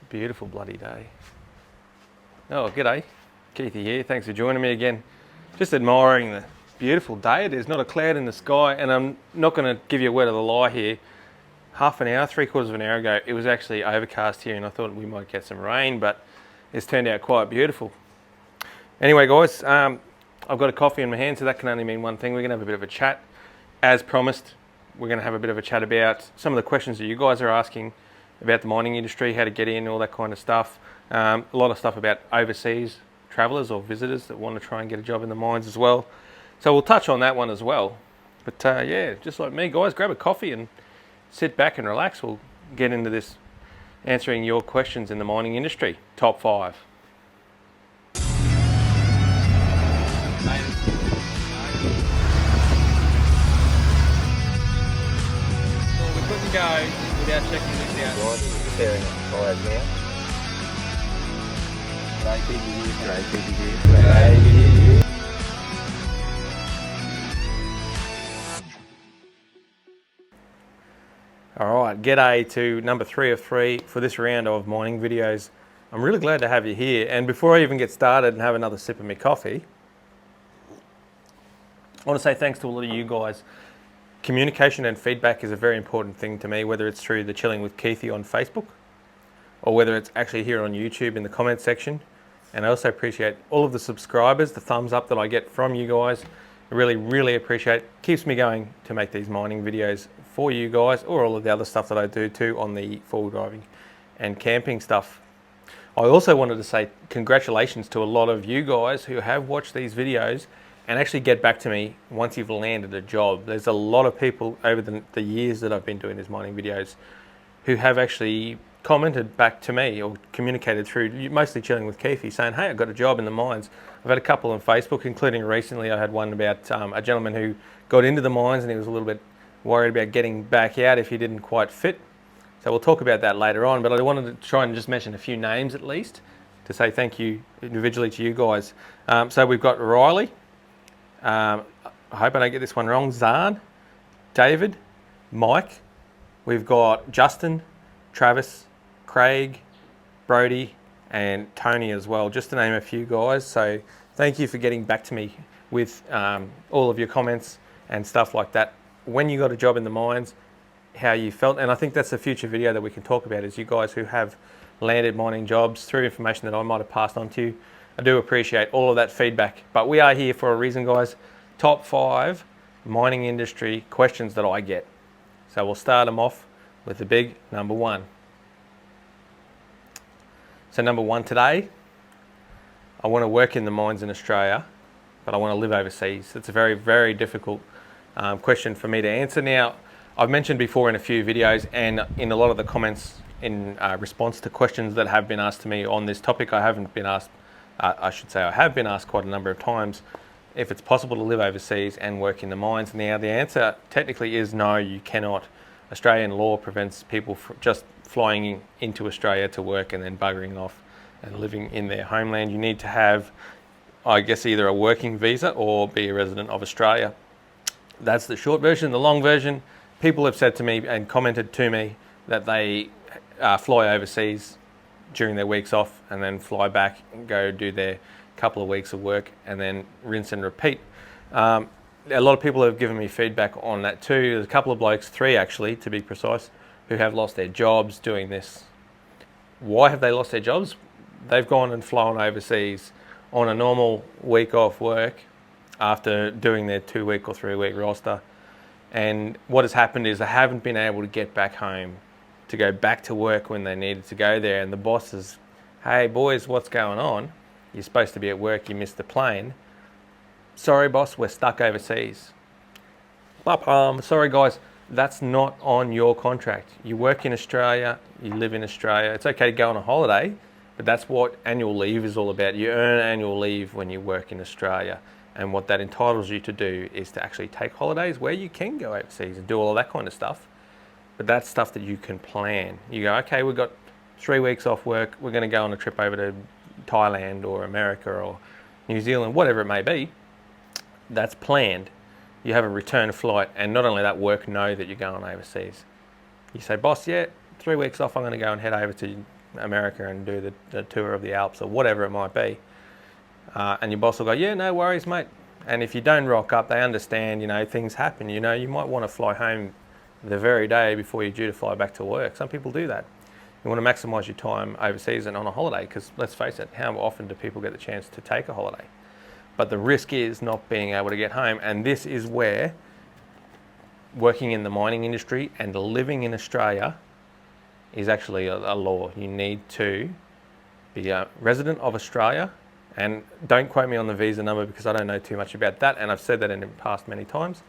Beautiful bloody day. Oh, g'day. Keithy here. Thanks for joining me again. Just admiring the beautiful day it is. Not a cloud in the sky, and I'm not going to give you a word of the lie here. Half an hour, 3/4 of an hour ago, it was actually overcast here, and I thought we might get some rain, but it's turned out quite beautiful. Anyway, guys, I've got a coffee in my hand, so that can only mean one thing. We're going to have a bit of a chat. As promised, we're going to have a bit of a chat about some of the questions that you guys are asking about the mining industry, how to get in, all that kind of stuff. A lot of stuff about overseas travellers or visitors that want to try and get a job in the mines as well. So we'll touch on that one as well. But yeah, just like me, guys, grab a coffee and sit back and relax. We'll get into this, answering your questions in the mining industry. Top 5. Well, we couldn't go without checking this out. Staring at the fires now. Great Keithy here. Great Keithy here. Great Keithy here. Alright, g'day to number 3 of 3 for this round of mining videos. I'm really glad to have you here, and before I even get started and have another sip of my coffee, I want to say thanks to a lot of you guys. Communication and feedback is a very important thing to me, whether it's through the Chilling with Keithy on Facebook or whether it's actually here on YouTube in the comment section. And I also appreciate all of the subscribers, the thumbs up that I get from you guys. I really appreciate it. Keeps me going to make these mining videos for you guys, or all of the other stuff that I do too on the four-wheel driving and camping stuff. I also wanted to say congratulations to a lot of you guys who have watched these videos and actually get back to me once you've landed a job. There's a lot of people over the years that I've been doing these mining videos who have actually commented back to me or communicated through, mostly Chilling with Keithy, saying, hey, I got a job in the mines. I've had a couple on Facebook, including recently I had one about a gentleman who got into the mines and he was a little bit worried about getting back out if he didn't quite fit. So we'll talk about that later on, but I wanted to try and just mention a few names at least to say thank you individually to you guys. So we've got Riley, I hope I don't get this one wrong, Zahn, David, Mike, we've got Justin, Travis, Craig, Brody, and Tony as well, just to name a few guys. So thank you for getting back to me with all of your comments and stuff like that. When you got a job in the mines, how you felt, and I think that's a future video that we can talk about, is you guys who have landed mining jobs through information that I might have passed on to you. I do appreciate all of that feedback, but we are here for a reason, guys. Top 5 mining industry questions that I get. So we'll start them off with the big number 1. So number 1 today, I want to work in the mines in Australia, but I want to live overseas. It's a very difficult question for me to answer. Now, I've mentioned before in a few videos and in a lot of the comments in response to questions that have been asked to me on this topic, I haven't been asked, I should say I have been asked quite a number of times if it's possible to live overseas and work in the mines. Now, the answer technically is no, you cannot. Australian law prevents people from just flying into Australia to work and then buggering off and living in their homeland. You need to have, I guess, either a working visa or be a resident of Australia. That's the short version. The long version, people have said to me and commented to me that they fly overseas during their weeks off and then fly back and go do their couple of weeks of work and then rinse and repeat. A lot of people have given me feedback on that too. There's a couple of blokes, 3 actually to be precise, who have lost their jobs doing this. Why have they lost their jobs? They've gone and flown overseas on a normal week off work after doing their 2-week or 3-week roster, and what has happened is they haven't been able to get back home to go back to work when they needed to go there, and the boss is, hey boys, what's going on? You're supposed to be at work, you missed the plane. Sorry boss, we're stuck overseas. Sorry guys, that's not on your contract. You work in Australia, you live in Australia. It's okay to go on a holiday, but that's what annual leave is all about. You earn annual leave when you work in Australia, and what that entitles you to do is to actually take holidays where you can go overseas and do all of that kind of stuff. But that's stuff that you can plan. You go, okay, we've got 3 weeks off work, we're going to go on a trip over to Thailand or America or New Zealand, whatever it may be. That's planned. You have a return flight, and not only that, work know that you're going overseas. You say, boss, yeah, 3 weeks off, I'm going to go and head over to America and do the tour of the Alps or whatever it might be. And your boss will go, yeah, no worries, mate. And if you don't rock up, they understand, things happen. You might want to fly home the very day before you're due to fly back to work. Some people do that. You want to maximise your time overseas and on a holiday, because let's face it, how often do people get the chance to take a holiday? But the risk is not being able to get home. And this is where working in the mining industry and living in Australia is actually a law. You need to be a resident of Australia. And don't quote me on the visa number because I don't know too much about that, and I've said that in the past many times,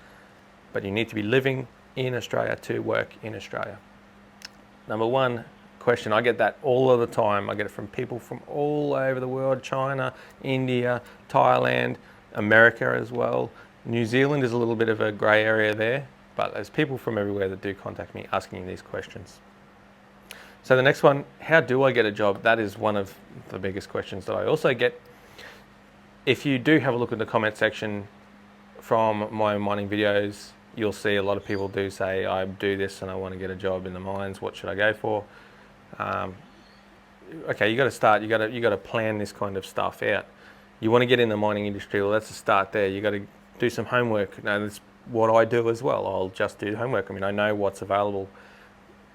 but you need to be living in Australia to work in Australia. Number one question, I get that all of the time. I get it from people from all over the world, China, India, Thailand, America as well. New Zealand is a little bit of a grey area there, but there's people from everywhere that do contact me asking these questions. So the next one, how do I get a job? That is one of the biggest questions that I also get. If you do have a look at the comment section from my mining videos, you'll see a lot of people do say, I do this and I want to get a job in the mines. What should I go for? Okay, you got to start. You got to plan this kind of stuff out. You want to get in the mining industry. Well, that's a start there. You got to do some homework. Now, that's what I do as well. I'll just do homework. I mean, I know what's available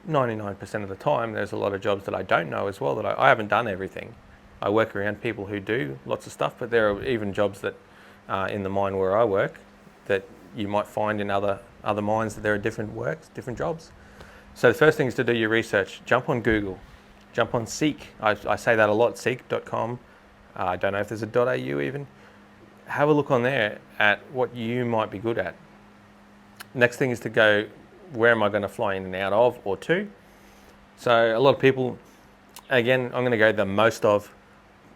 99% of the time. There's a lot of jobs that I don't know as well, that I haven't done everything. I work around people who do lots of stuff, but there are even jobs that in the mine where I work that you might find in other mines, that there are different works, different jobs. So the first thing is to do your research. Jump on Google, jump on Seek. I say that a lot, seek.com. I don't know if there's a .au even. Have a look on there at what you might be good at. Next thing is to go, where am I going to fly in and out of or to? So a lot of people, again, I'm going to go the most of.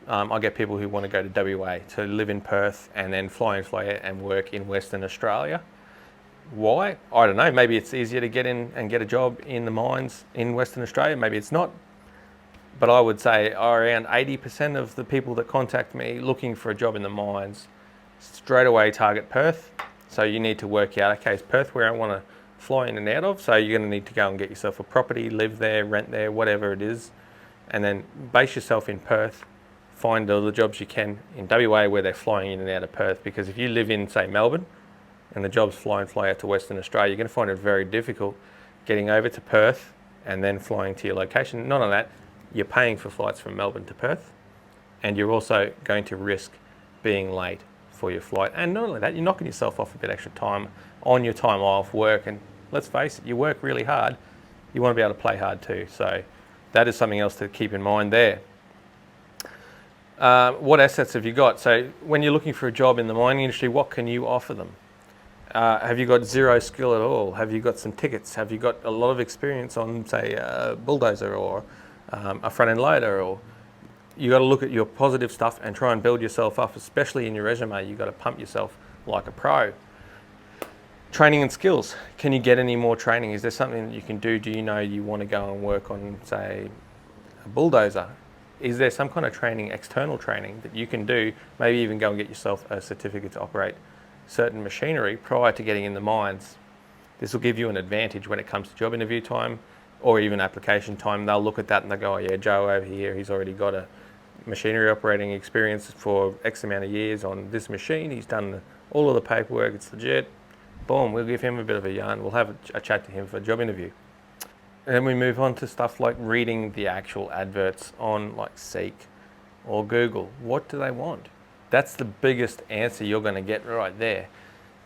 I get people who want to go to WA, to live in Perth and then fly in, fly out and work in Western Australia. Why? I don't know. Maybe it's easier to get in and get a job in the mines in Western Australia. Maybe it's not. But I would say around 80% of the people that contact me looking for a job in the mines straight away target Perth. So you need to work out, okay, is Perth where I want to fly in and out of? So you're going to need to go and get yourself a property, live there, rent there, whatever it is, and then base yourself in Perth. Find all the jobs you can in WA where they're flying in and out of Perth, because if you live in, say, Melbourne and the jobs fly out to Western Australia, you're going to find it very difficult getting over to Perth and then flying to your location. Not only that, you're paying for flights from Melbourne to Perth, and you're also going to risk being late for your flight. And not only that, you're knocking yourself off a bit extra time on your time off work. And let's face it, you work really hard, you want to be able to play hard too. So that is something else to keep in mind there. What assets have you got? So when you're looking for a job in the mining industry, what can you offer them? Have you got zero skill at all? Have you got some tickets? Have you got a lot of experience on, say, a bulldozer or a front-end loader? Or you got to look at your positive stuff and try and build yourself up, especially in your resume. You've got to pump yourself like a pro. Training and skills. Can you get any more training? Is there something that you can do? Do you know you want to go and work on, say, a bulldozer? Is there some kind of training, external training, that you can do? Maybe even go and get yourself a certificate to operate certain machinery prior to getting in the mines. This will give you an advantage when it comes to job interview time or even application time. They'll look at that and they'll go, oh yeah, Joe over here, he's already got a machinery operating experience for X amount of years on this machine. He's done all of the paperwork, it's legit. Boom, we'll give him a bit of a yarn. We'll have a chat to him for a job interview. And then we move on to stuff like reading the actual adverts on like Seek or Google. What do they want? That's the biggest answer you're going to get right there.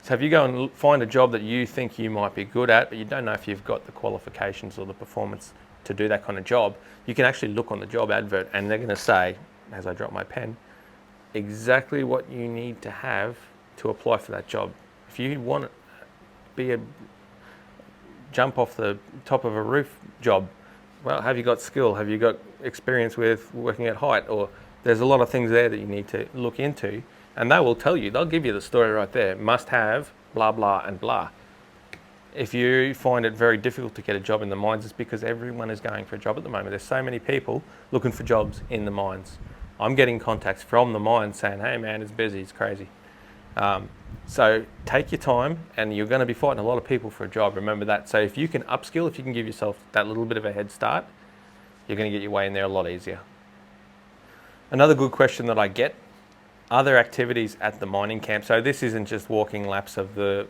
So if you go and find a job that you think you might be good at, but you don't know if you've got the qualifications or the performance to do that kind of job, you can actually look on the job advert and they're going to say, as I drop my pen, exactly what you need to have to apply for that job. If you want to be a jump off the top of a roof job, well, have you got skill? Have you got experience with working at height? Or there's a lot of things there that you need to look into, and they will tell you, they'll give you the story right there. Must have, blah, blah, and blah. If you find it very difficult to get a job in the mines, it's because everyone is going for a job at the moment. There's so many people looking for jobs in the mines. I'm getting contacts from the mines saying, hey man, it's busy, it's crazy. So take your time, and you're going to be fighting a lot of people for a job. Remember that. So if you can upskill, if you can give yourself that little bit of a head start, you're going to get your way in there a lot easier. Another good question that I get, are there activities at the mining camp? So this isn't just walking laps of the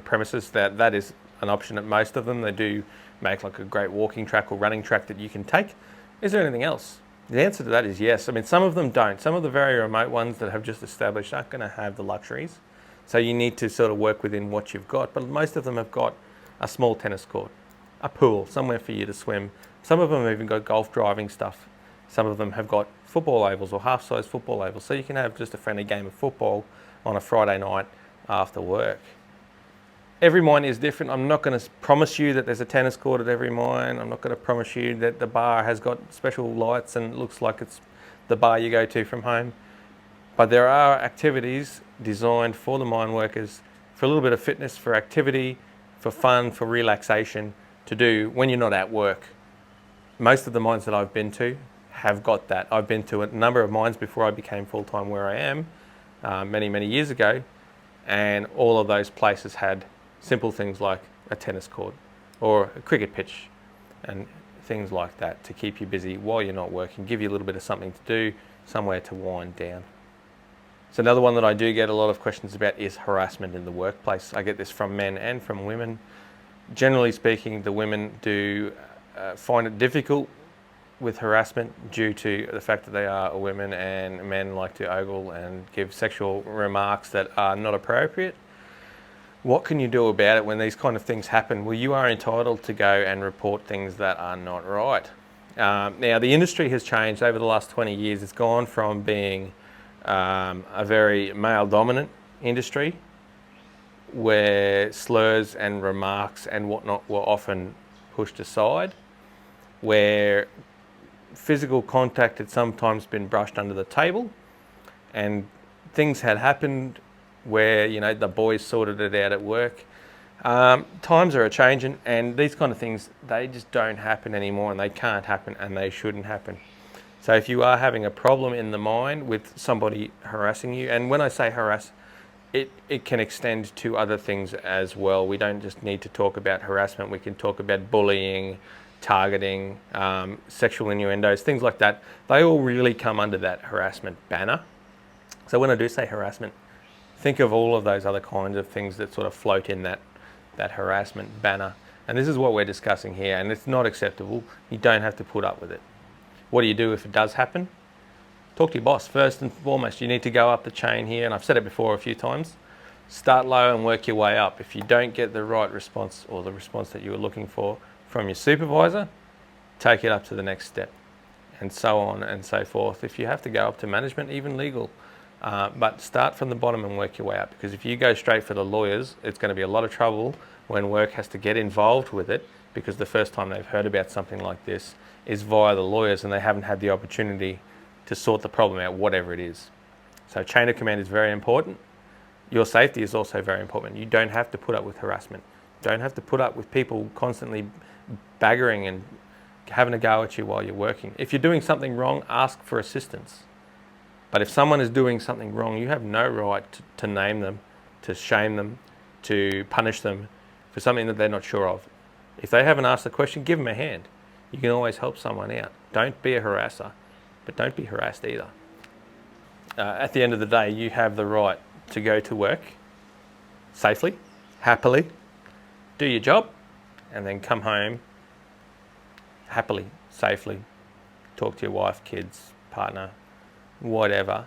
premises. That is an option at most of them. They do make like a great walking track or running track that you can take. Is there anything else? The answer to that is yes. I mean, some of them don't. Some of the very remote ones that have just established aren't going to have the luxuries. So you need to sort of work within what you've got. But most of them have got a small tennis court, a pool, somewhere for you to swim. Some of them have even got golf driving stuff. Some of them have got football ovals or half-size football ovals. So you can have just a friendly game of football on a Friday night after work. Every mine is different. I'm not going to promise you that there's a tennis court at every mine. I'm not going to promise you that the bar has got special lights and looks like it's the bar you go to from home. But there are activities designed for the mine workers for a little bit of fitness, for activity, for fun, for relaxation to do when you're not at work. Most of the mines that I've been to have got that. I've been to a number of mines before I became full-time where I am many, many years ago, and all of those places had simple things like a tennis court or a cricket pitch and things like that to keep you busy while you're not working, give you a little bit of something to do, somewhere to wind down. So another one that I do get a lot of questions about is harassment in the workplace. I get this from men and from women. Generally speaking, the women do find it difficult with harassment due to the fact that they are women, and men like to ogle and give sexual remarks that are not appropriate. What can you do about it when these kind of things happen? Well, you are entitled to go and report things that are not right. Now, the industry has changed over the last 20 years. It's gone from being a very male-dominant industry where slurs and remarks and whatnot were often pushed aside, where physical contact had sometimes been brushed under the table, and things had happened where, you know, the boys sorted it out at work. Times are changing, and these kind of things, they just don't happen anymore, and they can't happen, and they shouldn't happen. So if you are having a problem in the mine with somebody harassing you, and when I say harass, it can extend to other things as well. We don't just need to talk about harassment. We can talk about bullying, targeting, sexual innuendos, things like that. They all really come under that harassment banner. So when I do say harassment, think of all of those other kinds of things that sort of float in that harassment banner. And this is what we're discussing here, and it's not acceptable. You don't have to put up with it. What do you do if it does happen? Talk to your boss. First and foremost, you need to go up the chain here, and I've said it before a few times. Start low and work your way up. If you don't get the right response or the response that you were looking for from your supervisor, take it up to the next step, and so on and so forth. If you have to go up to management, even legal. But start from the bottom and work your way up, because if you go straight for the lawyers, it's going to be a lot of trouble when work has to get involved with it, because the first time they've heard about something like this is via the lawyers, and they haven't had the opportunity to sort the problem out, whatever it is. So chain of command is very important. Your safety is also very important. You don't have to put up with harassment. You don't have to put up with people constantly baggering and having a go at you while you're working. If you're doing something wrong, ask for assistance. But if someone is doing something wrong, you have no right to name them, to shame them, to punish them for something that they're not sure of. If they haven't asked the question, give them a hand. You can always help someone out. Don't be a harasser, but don't be harassed either. At the end of the day, you have the right to go to work safely, happily, do your job, and then come home happily, safely, talk to your wife, kids, partner, whatever,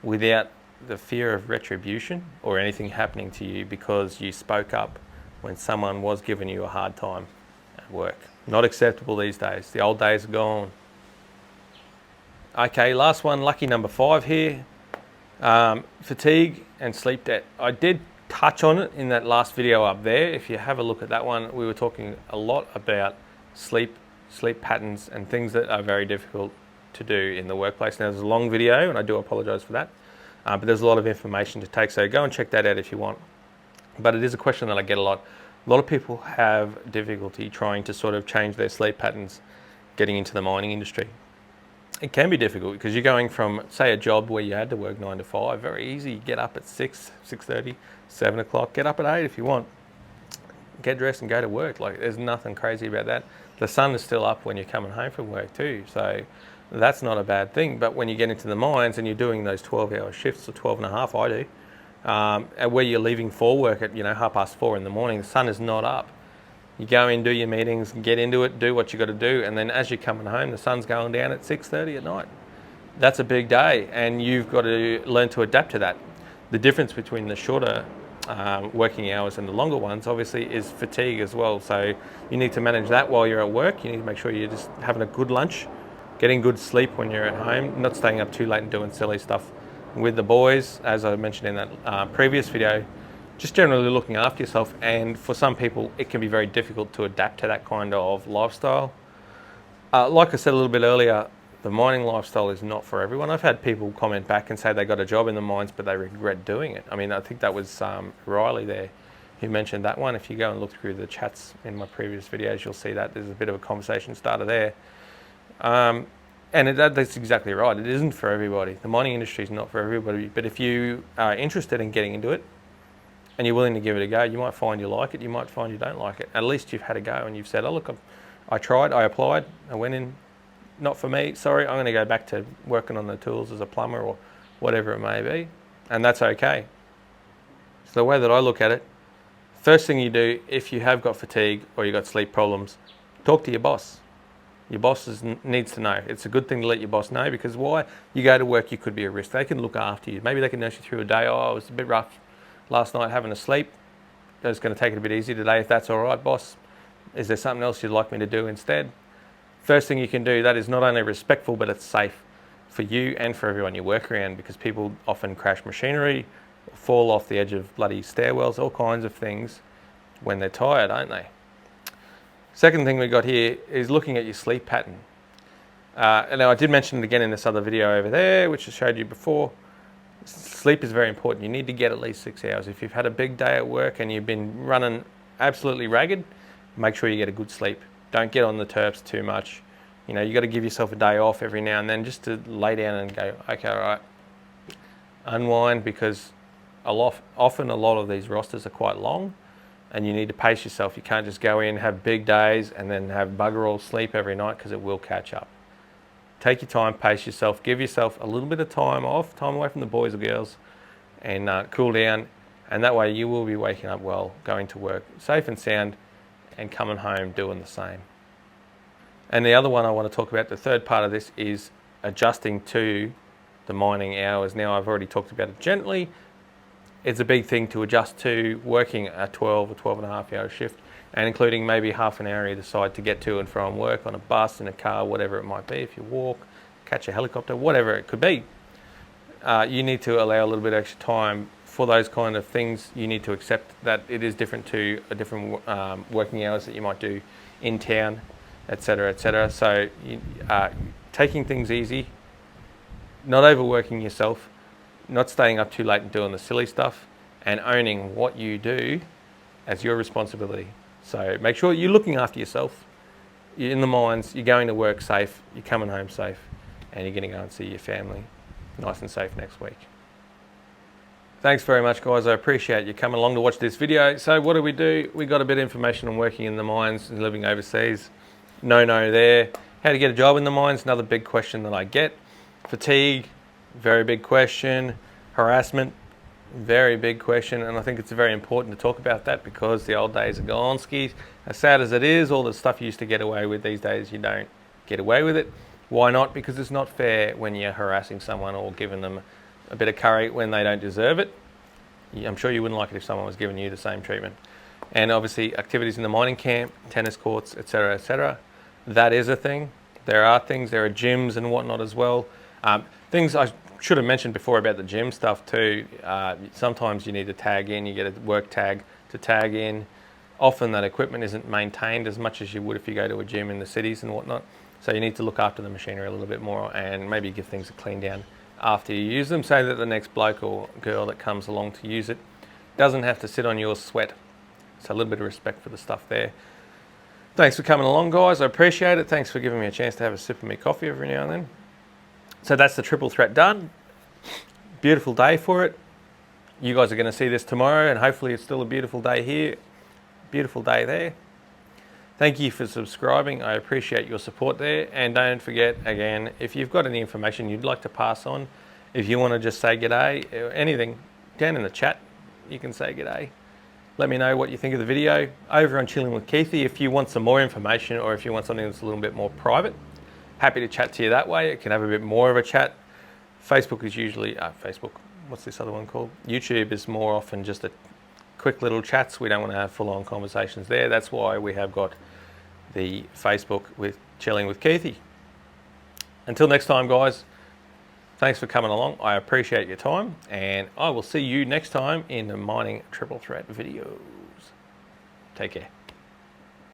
without the fear of retribution or anything happening to you because you spoke up when someone was giving you a hard time at work. Not acceptable these days. The old days are gone. Okay, last one, lucky number 5 here. Fatigue and sleep debt. I did touch on it in that last video up there. If you have a look at that one, we were talking a lot about sleep patterns and things that are very difficult to do in the workplace. Now, there's a long video, and I do apologise for that, but there's a lot of information to take, so go and check that out if you want. But it is a question that I get a lot. A lot of people have difficulty trying to sort of change their sleep patterns getting into the mining industry. It can be difficult because you're going from, say, a job where you had to work 9 to 5, very easy, get up at 6, 6:30, 7 o'clock, get up at 8 if you want. get dressed and go to work. Like, there's nothing crazy about that. The sun is still up when you're coming home from work too, so that's not a bad thing. But when you get into the mines and you're doing those 12-hour shifts, or 12 and a half, I do, and where you're leaving for work at 4:30 in the morning, the sun is not up. You go in, do your meetings, get into it, do what you got to do, and then as you're coming home, the sun's going down at 6:30 at night. That's a big day, and you've got to learn to adapt to that. The difference between the shorter working hours and the longer ones, obviously, is fatigue as well. So you need to manage that while you're at work. You need to make sure you're just having a good lunch, getting good sleep when you're at home, not staying up too late and doing silly stuff with the boys, as I mentioned in that previous video. Just generally looking after yourself, and for some people it can be very difficult to adapt to that kind of lifestyle. Like I said a little bit earlier, the mining lifestyle is not for everyone. I've had people comment back and say they got a job in the mines but they regret doing it. I mean, I think that was Riley there who mentioned that one. If you go and look through the chats in my previous videos, you'll see that there's a bit of a conversation starter there. And that's exactly right. It isn't for everybody. The mining industry is not for everybody, but if you are interested in getting into it, and you're willing to give it a go, you might find you like it, you might find you don't like it. At least you've had a go and you've said, oh look, I tried, I applied, I went in, not for me, sorry, I'm going to go back to working on the tools as a plumber or whatever it may be, and that's okay. So the way that I look at it, first thing you do, if you have got fatigue or you've got sleep problems, talk to your boss. Your boss needs to know. It's a good thing to let your boss know, because why? You go to work, you could be a risk. They can look after you. Maybe they can nurse you through a day. Oh, it was a bit rough last night having a sleep. I was going to take it a bit easy today, if that's all right, boss. Is there something else you'd like me to do instead? First thing you can do, that is not only respectful, but it's safe for you and for everyone you work around, because people often crash machinery, fall off the edge of bloody stairwells, all kinds of things when they're tired, aren't they? Second thing we got here is looking at your sleep pattern. And now I did mention it again in this other video over there, which I showed you before. Sleep is very important. You need to get at least 6 hours. If you've had a big day at work and you've been running absolutely ragged, make sure you get a good sleep. Don't get on the terps too much. You got to give yourself a day off every now and then just to lay down and go, okay, all right, unwind, because often a lot of these rosters are quite long and you need to pace yourself. You can't just go in, have big days and then have bugger all sleep every night, because it will catch up. Take your time, pace yourself, give yourself a little bit of time off, time away from the boys or girls, and cool down. And that way you will be waking up well, going to work safe and sound, and coming home doing the same. And the other one I want to talk about, the third part of this, is adjusting to the mining hours. Now, I've already talked about it gently. It's a big thing to adjust to working a 12 or 12 and a half hour shift, and including maybe half an hour either side to get to and from work, on a bus, in a car, whatever it might be. If you walk, catch a helicopter, whatever it could be. You need to allow a little bit of extra time for those kind of things. You need to accept that it is different to a different working hours that you might do in town, etc., etc. So taking things easy, not overworking yourself, not staying up too late and doing the silly stuff, and owning what you do as your responsibility. So make sure you're looking after yourself. You're in the mines, you're going to work safe, you're coming home safe, and you're going to go and see your family nice and safe next week. Thanks very much, guys. I appreciate you coming along to watch this video. So what do? We got a bit of information on working in the mines and living overseas. No there. How to get a job in the mines, another big question that I get. Fatigue, very big question. Harassment, very big question. And I think it's very important to talk about that, because the old days are gone, skis. As sad as it is, all the stuff you used to get away with, these days you don't get away with it. Why not? Because it's not fair when you're harassing someone or giving them a bit of curry when they don't deserve it. I'm sure you wouldn't like it if someone was giving you the same treatment. And obviously activities in the mining camp, tennis courts, etc., etc. That is a thing. There are things, there are gyms and whatnot as well. Things I should have mentioned before about the gym stuff too. Sometimes you need to tag in, you get a work tag to tag in. Often that equipment isn't maintained as much as you would if you go to a gym in the cities and whatnot. So you need to look after the machinery a little bit more, and maybe give things a clean down after you use them, so that the next bloke or girl that comes along to use it doesn't have to sit on your sweat. So a little bit of respect for the stuff there. Thanks for coming along, guys. I appreciate it. Thanks for giving me a chance to have a sip of my coffee every now and then. So that's the triple threat done. Beautiful day for it. You guys are going to see this tomorrow, and hopefully it's still a beautiful day here. Beautiful day there. Thank you for subscribing. I appreciate your support there. And don't forget, again, if you've got any information you'd like to pass on, if you want to just say g'day, or anything, down in the chat, you can say g'day. Let me know what you think of the video. Over on Chilling with Keithy, if you want some more information or if you want something that's a little bit more private, happy to chat to you that way. It can have a bit more of a chat. Facebook is usually, what's this other one called? YouTube is more often just a quick little chats. We don't want to have full-on conversations there. That's why we have got the Facebook with Chilling with Keithy. Until next time, guys, thanks for coming along. I appreciate your time, and I will see you next time in the mining triple threat videos. Take care.